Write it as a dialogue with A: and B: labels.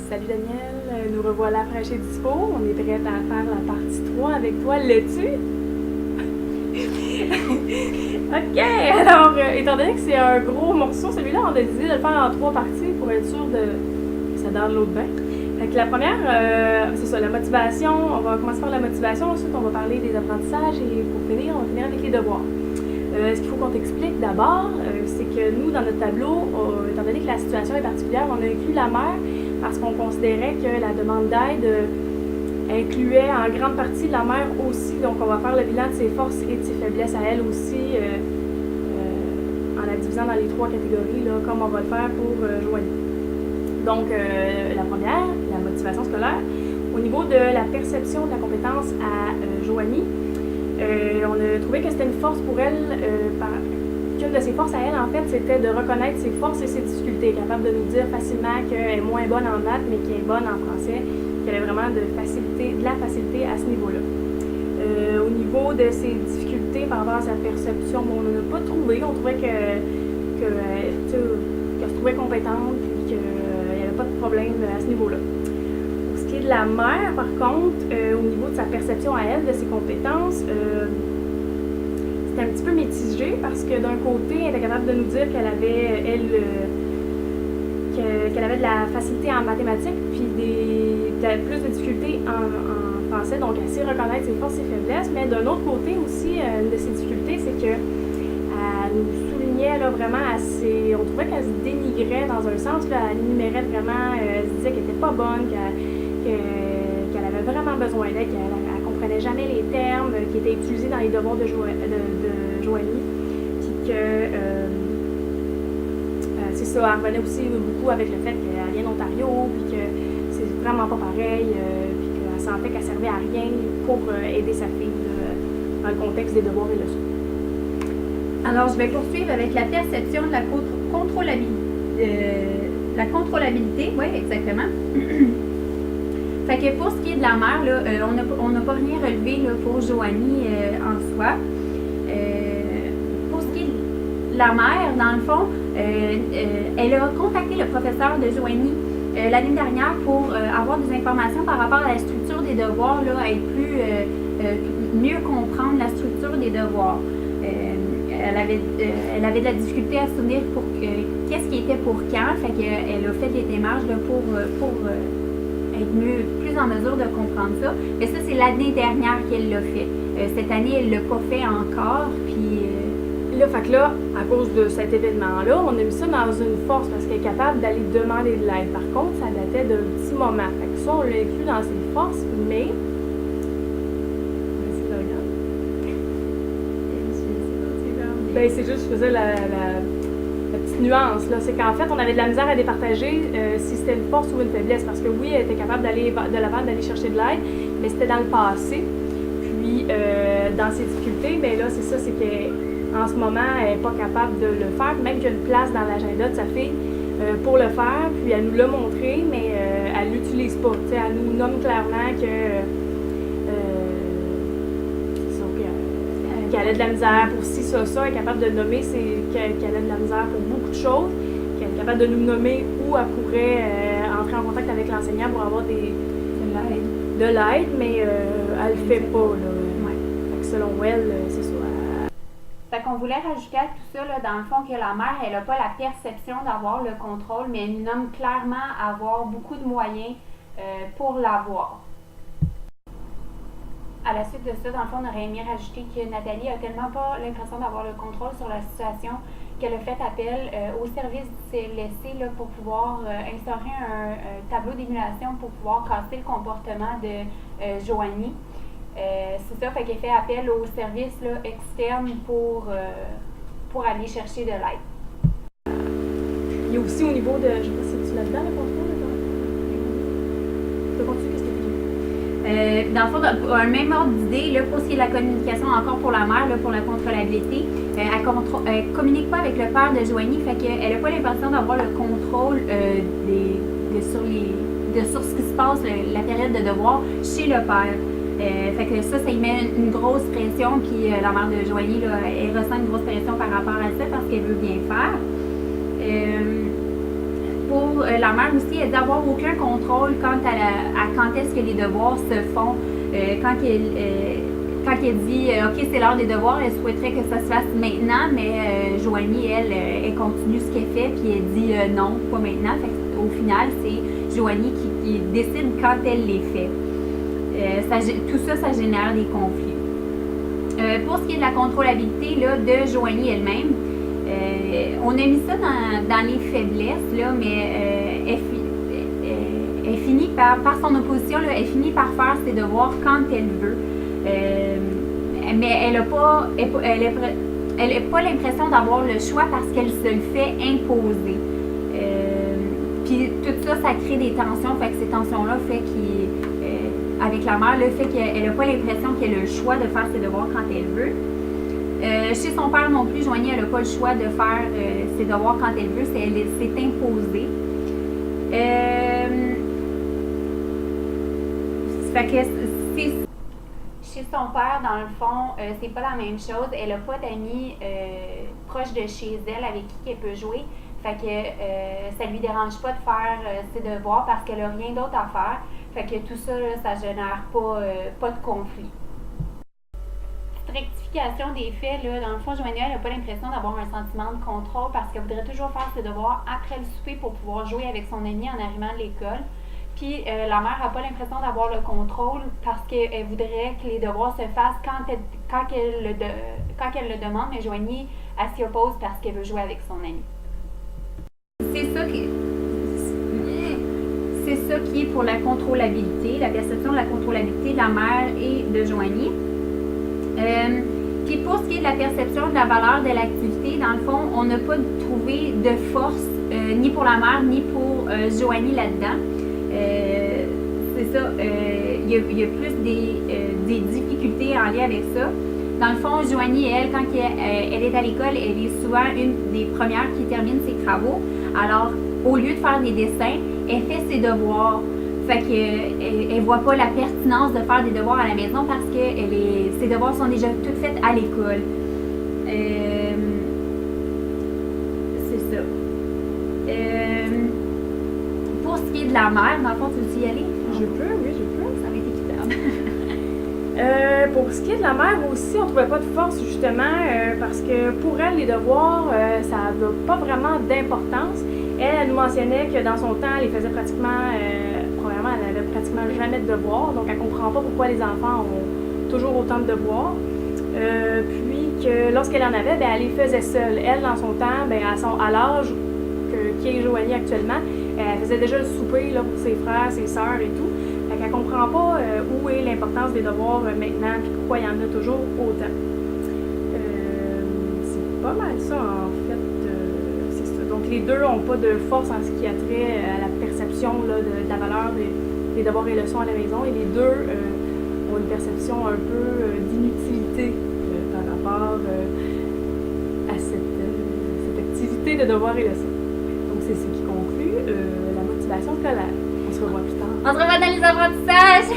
A: Salut Daniel, nous revoilà fraîche et dispo. On est prête à faire la partie 3 avec toi. L'as-tu? Ok, alors, étant donné que c'est un gros morceau, celui-là, on a décidé de le faire en 3 parties pour être sûr que ça download bien. Fait que la première, c'est ça, la motivation. On va commencer par la motivation, ensuite on va parler des apprentissages et pour finir, on va finir avec les devoirs. Ce qu'il faut qu'on t'explique d'abord, c'est que nous, dans notre tableau, étant donné que la situation est particulière, on a inclus la mère parce qu'on considérait que la demande d'aide incluait en grande partie la mère aussi. Donc, on va faire le bilan de ses forces et de ses faiblesses à elle aussi, en la divisant dans les 3 catégories, là, comme on va le faire pour Joanie. Donc, la première, la motivation scolaire. Au niveau de la perception de la compétence à Joanie, on a trouvé que c'était une force pour elle, qu'une de ses forces à elle, en fait, c'était de reconnaître ses forces et ses difficultés, capable de nous dire facilement qu'elle est moins bonne en maths, mais qu'elle est bonne en français, qu'elle a vraiment de la facilité à ce niveau-là. Au niveau de ses difficultés par rapport à sa perception, on n'en a pas trouvé. On trouvait qu'elle se trouvait compétente et qu'il n'y avait pas de problème à ce niveau-là. De la mère, par contre, au niveau de sa perception à elle, de ses compétences, c'était un petit peu mitigé parce que d'un côté, elle était capable de nous dire qu'elle avait, qu'elle avait de la facilité en mathématiques, puis plus de difficultés en français, donc elle sait reconnaître ses forces et ses faiblesses, mais d'un autre côté aussi, une de ses difficultés, c'est qu'elle nous soulignait là, vraiment assez, on trouvait qu'elle se dénigrait dans un sens, là, elle énumérait vraiment, elle se disait qu'elle n'était pas bonne, qu'elle avait vraiment besoin d'aide, qu'elle ne comprenait jamais les termes qui étaient utilisés dans les devoirs de Joanie, puis que c'est ça, elle revenait aussi beaucoup avec le fait qu'elle vient d'Ontario, puis que c'est vraiment pas pareil, puis qu'elle sentait qu'elle servait à rien pour aider sa fille dans le contexte des devoirs et leçons.
B: Alors, je vais poursuivre avec la perception de la contrôlabilité. Oui, exactement. Fait que pour ce qui est de la mère, là, on n'a pas rien relevé là, pour Joanie en soi. Pour ce qui est de la mère, dans le fond, elle a contacté le professeur de Joanie l'année dernière pour avoir des informations par rapport à la structure des devoirs, là, mieux comprendre la structure des devoirs. Elle avait de la difficulté à se souvenir pour qu'est-ce qui était pour quand, fait qu'elle a fait des démarches là, pour être plus en mesure de comprendre ça. Mais ça, c'est l'année dernière qu'elle l'a fait. Cette année, elle ne l'a pas fait encore. Puis
A: là, fait que là, à cause de cet événement-là, on a mis ça dans une force parce qu'elle est capable d'aller demander de l'aide. Par contre, ça datait d'un petit moment. Fait que ça, on l'a inclus dans ses forces, mais... Ben, c'est juste, je faisais la petite nuance, là. C'est qu'en fait, on avait de la misère à départager si c'était une force ou une faiblesse. Parce que oui, elle était capable d'aller de l'avant, d'aller chercher de l'aide, mais c'était dans le passé. Puis, dans ses difficultés, ben là, c'est ça, c'est qu'en ce moment, elle n'est pas capable de le faire. Même qu'il y a une place dans l'agenda de sa fille pour le faire. Puis, elle nous l'a montré, mais elle ne l'utilise pas. T'sais, elle nous nomme clairement qu'elle a de la misère pour ci, ça, elle est capable de nommer qu'elle a de la misère pour beaucoup de choses, qu'elle est capable de nous nommer où elle pourrait entrer en contact avec l'enseignant pour avoir de l'aide, mais elle le fait pas, là.
B: Ouais.
A: Fait que selon elle, c'est ça.
B: Fait qu'on voulait rajouter à tout ça, là, dans le fond, que la mère, elle n'a pas la perception d'avoir le contrôle, mais elle nous nomme clairement avoir beaucoup de moyens pour l'avoir. À la suite de ça, dans le fond, on aurait aimé rajouter que Nathalie a tellement pas l'impression d'avoir le contrôle sur la situation qu'elle a fait appel au service du CLSC là, pour pouvoir instaurer un tableau d'émulation pour pouvoir casser le comportement de Joanie. C'est ça, fait qu'elle fait appel au service là, externe pour aller chercher de l'aide.
A: Il y a aussi au niveau de... Je sais pas si tu là-dedans, le contrôle, là? Tu peux continuer, qu'est-ce que tu dis?
B: Dans le fond, un même ordre d'idée, là, pour ce qui est de la communication, encore pour la mère, là, pour la contrôlabilité, elle communique pas avec le père de Joanie, fait qu'elle n'a pas l'impression d'avoir le contrôle sur ce qui se passe, la période de devoir, chez le père. Fait que ça y met une grosse pression, puis la mère de Joanie, là, elle ressent une grosse pression par rapport à ça parce qu'elle veut bien faire. pour la mère aussi, elle dit avoir aucun contrôle quant à quand est-ce que les devoirs se font. Quand elle dit OK, c'est l'heure des devoirs, elle souhaiterait que ça se fasse maintenant, mais Joanie, elle continue ce qu'elle fait, puis elle dit non, pas maintenant. Fait qu'au final, c'est Joanie qui décide quand elle les fait. Tout ça, ça génère des conflits. Pour ce qui est de la contrôlabilité là, de Joanie elle-même, on a mis ça dans les faiblesses, là, mais elle finit par son opposition, là, elle finit par faire ses devoirs quand elle veut. Mais elle n'a pas l'impression d'avoir le choix parce qu'elle se le fait imposer. Puis tout ça, ça crée des tensions. Fait que ces tensions-là fait avec la mère, le fait qu'elle n'a pas l'impression qu'elle a le choix de faire ses devoirs quand elle veut. Chez son père non plus, Joanie, elle n'a pas le choix de faire ses devoirs quand elle veut. Elle s'est imposée. Fait que chez son père, dans le fond, c'est pas la même chose. Elle n'a pas d'amis proches de chez elle avec qui elle peut jouer. Fait que ça lui dérange pas de faire ses devoirs parce qu'elle n'a rien d'autre à faire. Fait que tout ça, là, ça génère pas de conflit. Rectification des faits, là, dans le fond, Joanie n'a pas l'impression d'avoir un sentiment de contrôle parce qu'elle voudrait toujours faire ses devoirs après le souper pour pouvoir jouer avec son ami en arrivant de l'école. Puis la mère n'a pas l'impression d'avoir le contrôle parce qu'elle voudrait que les devoirs se fassent quand elle le demande, mais Joanie, elle s'y oppose parce qu'elle veut jouer avec son ami. C'est ça qui est pour la contrôlabilité, la perception de la contrôlabilité de la mère et de Joanie. Puis pour ce qui est de la perception de la valeur de l'activité, dans le fond, on n'a pas trouvé de force ni pour la mère ni pour Joanie là-dedans. C'est ça, il y a plus des difficultés en lien avec ça. Dans le fond, Joanie, elle, quand elle est à l'école, elle est souvent une des premières qui termine ses travaux. Alors, au lieu de faire des dessins, elle fait ses devoirs. Fait qu'elle ne voit pas la pertinence de faire des devoirs à la maison parce que ses devoirs sont déjà toutes faits à l'école. C'est ça. Pour ce qui est de la mère, dans le fond, tu veux y aller?
A: Je peux, oui, je peux.
B: Ça va être équitable.
A: Pour ce qui est de la mère aussi, on ne trouvait pas de force justement parce que pour elle, les devoirs, ça n'a pas vraiment d'importance. Elle nous mentionnait que dans son temps, elle les faisait pratiquement, premièrement, elle n'avait pratiquement jamais de devoirs, donc elle ne comprend pas pourquoi les enfants ont toujours autant de devoirs. Puis que lorsqu'elle en avait, elle les faisait seule. Elle, dans son temps, à l'âge qui est Joanie actuellement, elle faisait déjà le souper là, pour ses frères, ses sœurs et tout. Fait qu'elle comprend pas où est l'importance des devoirs maintenant, puis pourquoi il y en a toujours autant. C'est pas mal ça, en fait. C'est ça. Donc, les deux n'ont pas de force en ce qui a trait à la perception là, de la valeur des devoirs et leçons à la maison. Et les deux ont une perception un peu d'inutilité par rapport à cette activité de devoirs et leçons. Donc, c'est ce qui conclut la motivation scolaire. On se revoit plus tard.
B: On se revoit dans les apprentissages!